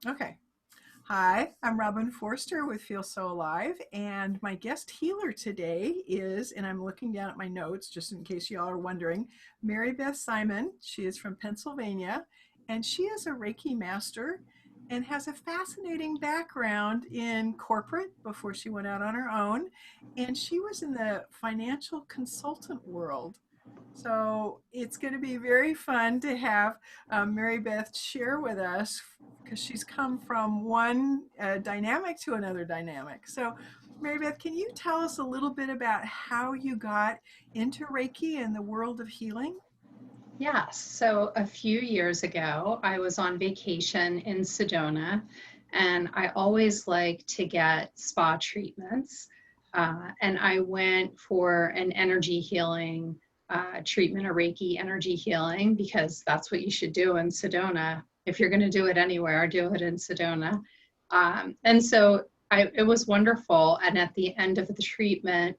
Okay. Hi, I'm Robin Forster with Feel So Alive, and my guest healer today is, and I'm looking down at my notes just in case y'all are wondering, Mary Beth Simon. She is from Pennsylvania, and she is a Reiki master and has a fascinating background in corporate before she went out on her own. And she was in the financial consultant world. So it's going to be very fun to have Mary Beth share with us because she's come from one dynamic to another dynamic. So, Mary Beth, can you tell us a little bit about how you got into Reiki and the world of healing? Yes. So a few years ago, I was on vacation in Sedona, and I always like to get spa treatments. And I went for an energy healing treatment, a Reiki energy healing, because that's what you should do in Sedona. If you're going to do it anywhere, do it in Sedona. And so it was wonderful. And at the end of the treatment,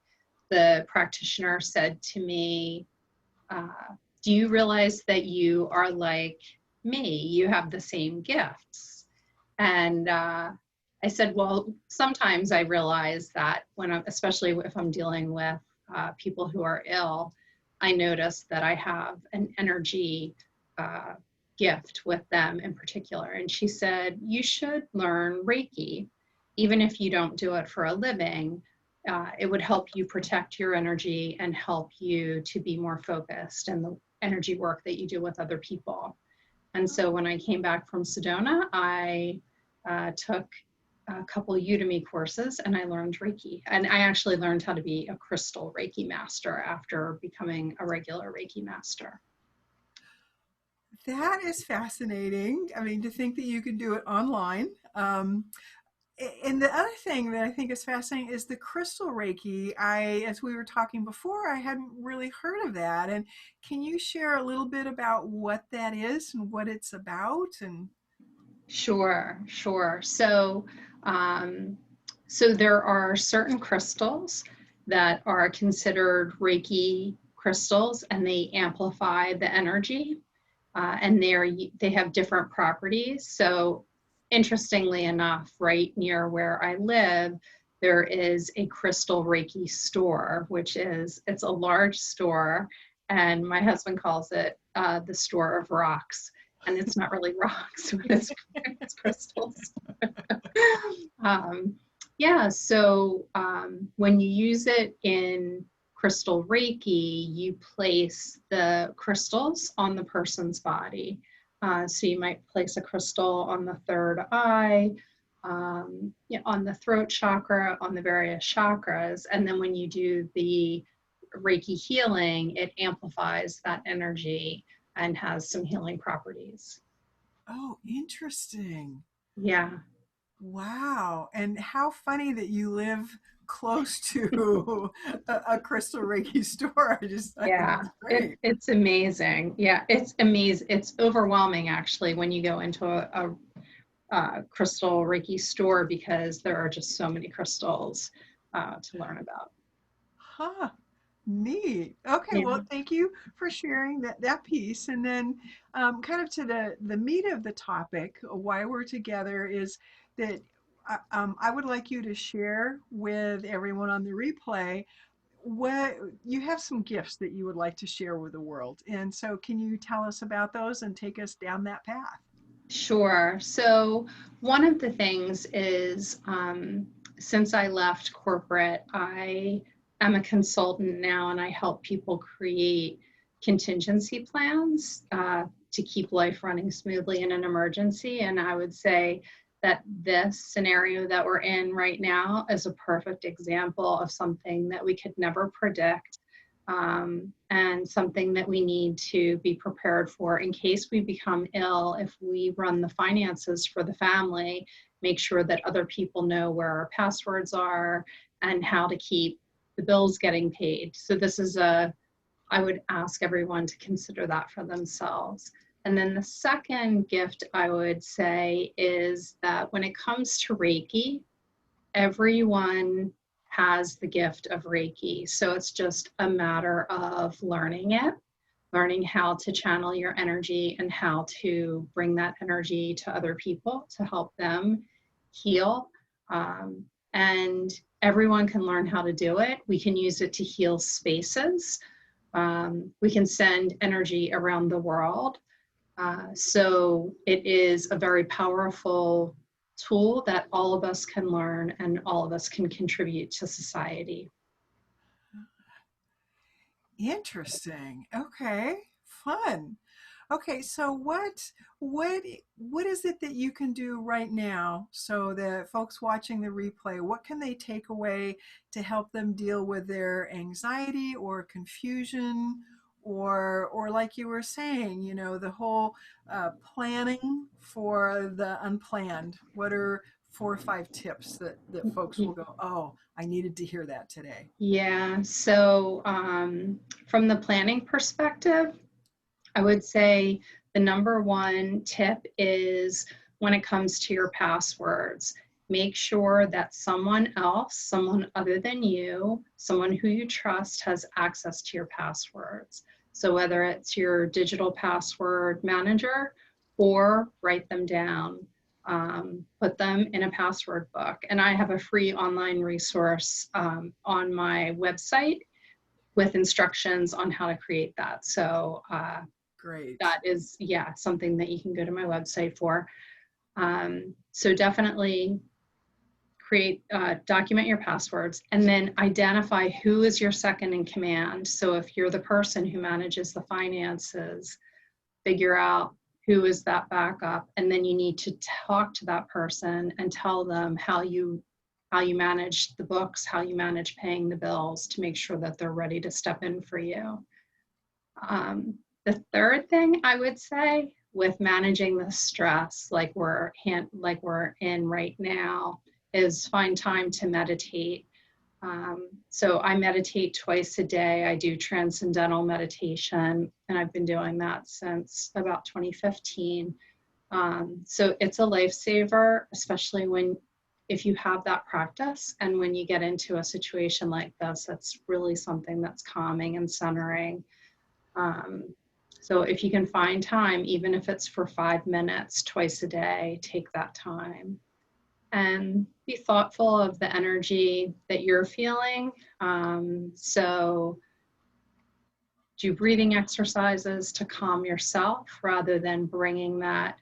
the practitioner said to me, do you realize that you are like me? You have the same gifts. And I said, well, sometimes I realize that when I'm, especially if I'm dealing with people who are ill, I notice that I have an energy uh, gift with them in particular. And she said, you should learn Reiki, even if you don't do it for a living. It would help you protect your energy and help you to be more focused in the energy work that you do with other people. And so when I came back from Sedona, I took a couple Udemy courses and I learned Reiki. And I actually learned how to be a crystal Reiki master after becoming a regular Reiki master. That is fascinating. I mean, to think that you could do it online. And the other thing that I think is fascinating is the crystal Reiki. As we were talking before, I hadn't really heard of that. And can you share a little bit about what that is and what it's about? And Sure, sure. Um, so there are certain crystals that are considered Reiki crystals, and they amplify the energy, and they have different properties. So, interestingly enough, right near where I live, there is a crystal Reiki store, it's a large store, and my husband calls it the store of rocks, and it's not really rocks, but it's crystals. um, yeah, so when you use it in crystal Reiki, you place the crystals on the person's body. So you might place a crystal on the third eye, yeah, on the throat chakra, on the various chakras. And then when you do the Reiki healing, it amplifies that energy and has some healing properties. oh, interesting. Yeah. Wow. And how funny that you live close to a crystal Reiki store. I think Yeah, that's great. it's amazing. Yeah, it's amazing. It's overwhelming actually when you go into a crystal Reiki store because there are just so many crystals to learn about. Huh. Neat. Okay, Yeah. well, thank you for sharing that piece. And then, kind of to the meat of the topic, why we're together is that I would like you to share with everyone on the replay what you have some gifts that you would like to share with the world. And so, can you tell us about those and take us down that path? Sure. So one of the things is since I left corporate, I am a consultant now and I help people create contingency plans to keep life running smoothly in an emergency. And I would say that this scenario that we're in right now is a perfect example of something that we could never predict, and something that we need to be prepared for in case we become ill. If we run the finances for the family, make sure that other people know where our passwords are and how to keep the bills getting paid. So I would ask everyone to consider that for themselves. And then the second gift I would say is that when it comes to Reiki, everyone has the gift of Reiki. So it's just a matter of learning it. learning how to channel your energy and how to bring that energy to other people to help them heal. And everyone can learn how to do it. We can use it to heal spaces. We can send energy around the world. So it is a very powerful tool that all of us can learn and all of us can contribute to society. Interesting. Okay. Fun. Okay, so what what is it that you can do right now so that folks watching the replay, what can they take away to help them deal with their anxiety or confusion or like you were saying, you know, the whole planning for the unplanned? What are 4 or 5 tips that folks will go, oh, I needed to hear that today? Yeah, so from the planning perspective, I would say the number one tip is when it comes to your passwords, make sure that someone else, someone other than you, someone who you trust has access to your passwords. So whether it's your digital password manager or write them down, put them in a password book. And I have a free online resource on my website with instructions on how to create that. So Great. that is, yeah, something that you can go to my website for. So definitely create, document your passwords, and then identify who is your second in command. So if you're the person who manages the finances, figure out who is that backup, and then you need to talk to that person and tell them how you manage the books, how you manage paying the bills to make sure that they're ready to step in for you. The third thing I would say with managing the stress like we're in right now is find time to meditate. So I meditate twice a day. I do transcendental meditation, and I've been doing that since about 2015. So it's a lifesaver, especially if you have that practice and when you get into a situation like this, that's really something that's calming and centering. So if you can find time, even if it's for 5 minutes twice a day, take that time and be thoughtful of the energy that you're feeling. So do breathing exercises to calm yourself rather than bringing that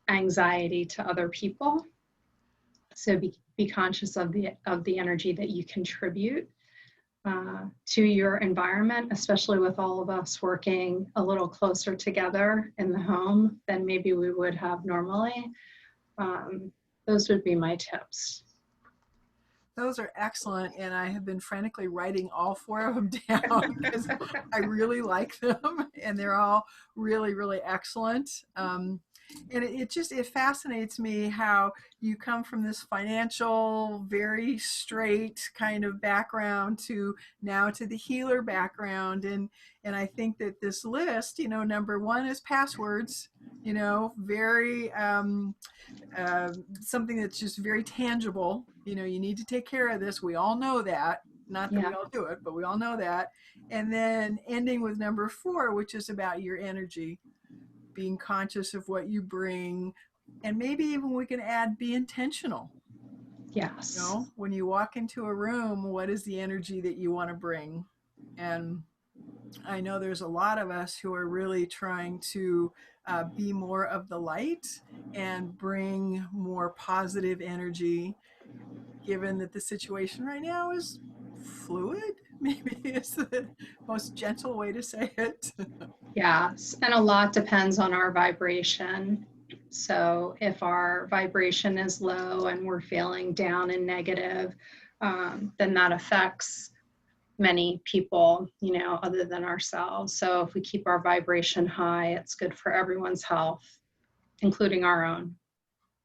anxiety to other people. So be conscious of the energy that you contribute to your environment, especially with all of us working a little closer together in the home than maybe we would have normally. Those would be my tips. Those are excellent, and I have been frantically writing all 4 of them down because I really like them, and they're all really, really excellent. And it fascinates me how you come from this financial, very straight kind of background to now to the healer background, and I think that this list, you know, number one is passwords, you know, very something that's just very tangible. You know, you need to take care of this. We all know that. Not that we Yeah, all do it, but we all know that. And then ending with number 4, which is about your energy, being conscious of what you bring. And maybe even we can add be intentional. You yes. know, when you walk into a room, what is the energy that you want to bring? And I know there's a lot of us who are really trying to be more of the light and bring more positive energy, given that the situation right now is fluid. Maybe is the most gentle way to say it. Yes, and a lot depends on our vibration. So if our vibration is low and we're feeling down and negative, then that affects many people, you know, other than ourselves. So if we keep our vibration high, it's good for everyone's health, including our own.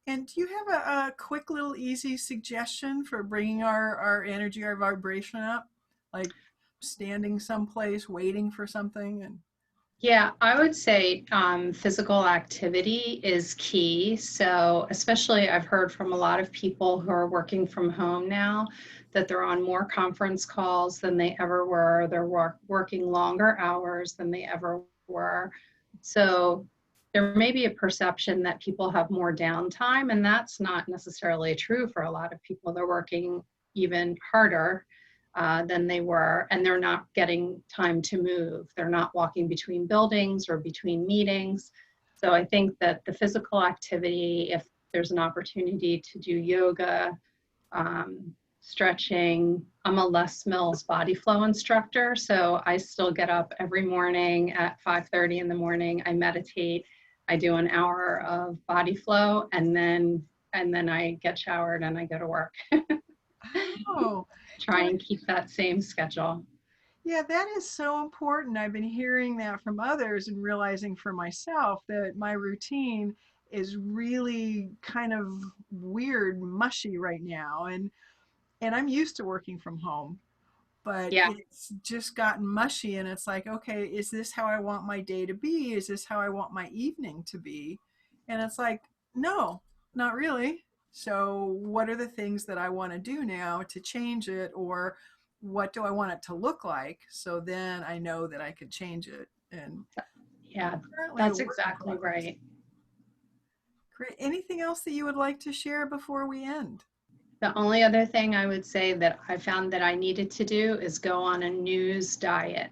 And do you have a quick little easy suggestion for bringing our energy, our vibration up? Like standing someplace, waiting for something and Yeah, I would say physical activity is key. So, especially I've heard from a lot of people who are working from home now that they're on more conference calls than they ever were. They're working longer hours than they ever before. So there may be a perception that people have more downtime, and that's not necessarily true for a lot of people. They're working even harder than they were, and they're not getting time to move. They're not walking between buildings or between meetings. So I think that the physical activity, if there's an opportunity to do yoga, stretching. I'm a Les Mills body flow instructor, so I still get up every morning at 5:30 in the morning. I meditate. I do an hour of body flow, and then I get showered and I go to work. Oh, Try yeah, and keep that same schedule. yeah, that is so important. I've been hearing that from others and realizing for myself that my routine is really kind of weird, mushy right now. And I'm used to working from home, but Yeah, it's just gotten mushy and it's like, okay, is this how I want my day to be? Is this how I want my evening to be? And it's like, no, not really. So what are the things that I want to do now to change it, or what do I want it to look like? So then I know that I could change it. And yeah, currently a that's work in exactly progress. right. Great. Anything else that you would like to share before we end? The only other thing I would say that I found that I needed to do is go on a news diet.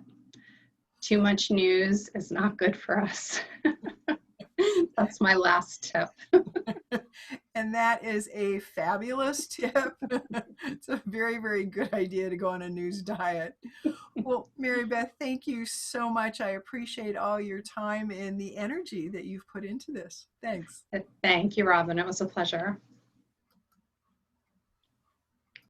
Too much news is not good for us. That's my last tip. And that is a fabulous tip. It's a very, very good idea to go on a news diet. Well, Mary Beth, thank you so much. I appreciate all your time and the energy that you've put into this. Thanks. Thank you, Robin. It was a pleasure.